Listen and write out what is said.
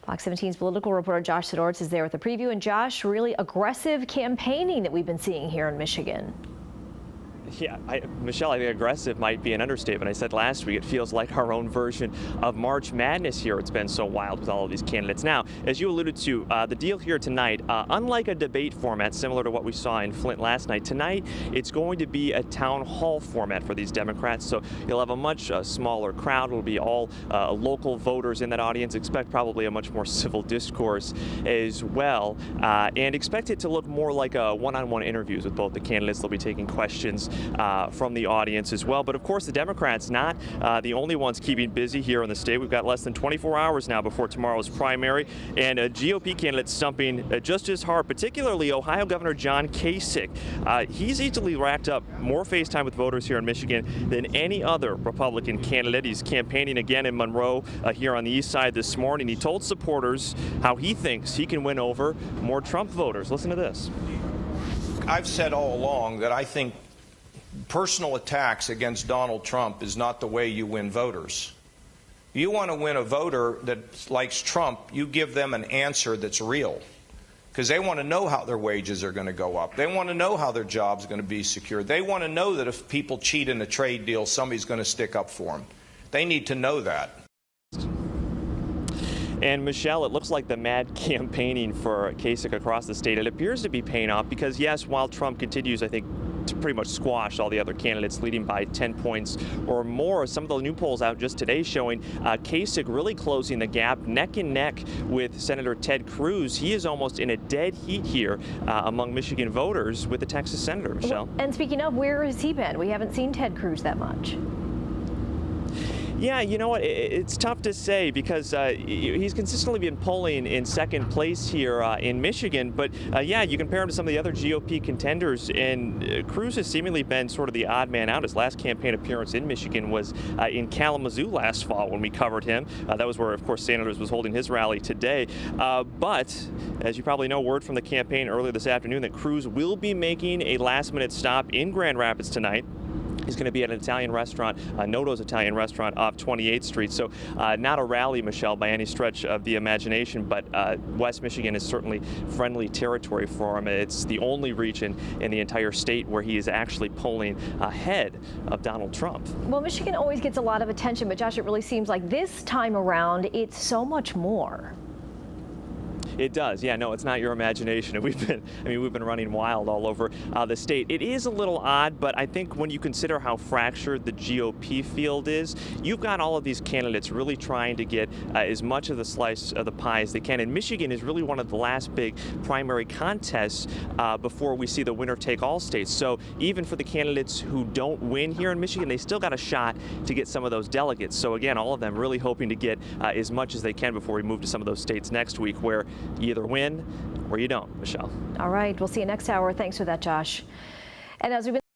Fox 17's political reporter Josh Sidorz is there with a preview. And Josh, really aggressive campaigning that we've been seeing here in Michigan. Yeah, Michelle, I think aggressive might be an understatement. I said last week it feels like our own version of March Madness here. It's been so wild with all of these candidates. Now, as you alluded to, the deal here tonight, unlike a debate format similar to what we saw in Flint last night, tonight it's going to be a town hall format for these Democrats. So you'll have a much smaller crowd. It'll be all local voters in that audience. Expect probably a much more civil discourse as well. And expect it to look more like a one-on-one interviews with both the candidates. They'll be taking questions from the audience as well. But of course, the Democrats not the only ones keeping busy here in the state. We've got less than 24 hours now before tomorrow's primary, and GOP candidates stumping just as hard, particularly Ohio Governor John Kasich. He's easily racked up more face time with voters here in Michigan than any other Republican candidate. He's campaigning again in Monroe here on the east side this morning. He told supporters how he thinks he can win over more Trump voters. Listen to this. I've said all along that I think personal attacks against Donald Trump is not the way you win voters. You want to win a voter that likes Trump, you give them an answer that's real. Because they want to know how their wages are going to go up. They want to know how their job's going to be secure. They want to know that if people cheat in a trade deal, somebody's going to stick up for them. They need to know that. And Michelle, it looks like the mad campaigning for Kasich across the state, it appears to be paying off because, yes, while Trump continues, I think, to pretty much squash all the other candidates, leading by 10 points or more, some of the new polls out just today showing Kasich really closing the gap, neck and neck with Senator Ted Cruz. He is almost in a dead heat here among Michigan voters with the Texas senator, Michelle. And speaking of, where has he been? We haven't seen Ted Cruz that much. Yeah, you know what? It's tough to say because he's consistently been polling in second place here in Michigan. But yeah, you compare him to some of the other GOP contenders, and Cruz has seemingly been sort of the odd man out. His last campaign appearance in Michigan was in Kalamazoo last fall when we covered him. That was where, of course, Sanders was holding his rally today. But as you probably know, word from the campaign earlier this afternoon that Cruz will be making a last-minute stop in Grand Rapids tonight. He's going to be at an Italian restaurant, Noto's Italian restaurant off 28th Street. So not a rally, Michelle, by any stretch of the imagination, but West Michigan is certainly friendly territory for him. It's the only region in the entire state where he is actually polling ahead of Donald Trump. Well, Michigan always gets a lot of attention, but Josh, it really seems like this time around, it's so much more. It does. Yeah, no, it's not your imagination. We've been running wild all over the state. It is a little odd, but I think when you consider how fractured the GOP field is, you've got all of these candidates really trying to get as much of the slice of the pie as they can. And Michigan is really one of the last big primary contests before we see the winner-take-all states. So even for the candidates who don't win here in Michigan, they still got a shot to get some of those delegates. So again, all of them really hoping to get as much as they can before we move to some of those states next week where you either win or you don't, Michelle. All right, we'll see you next hour. Thanks for that, Josh. And as we've been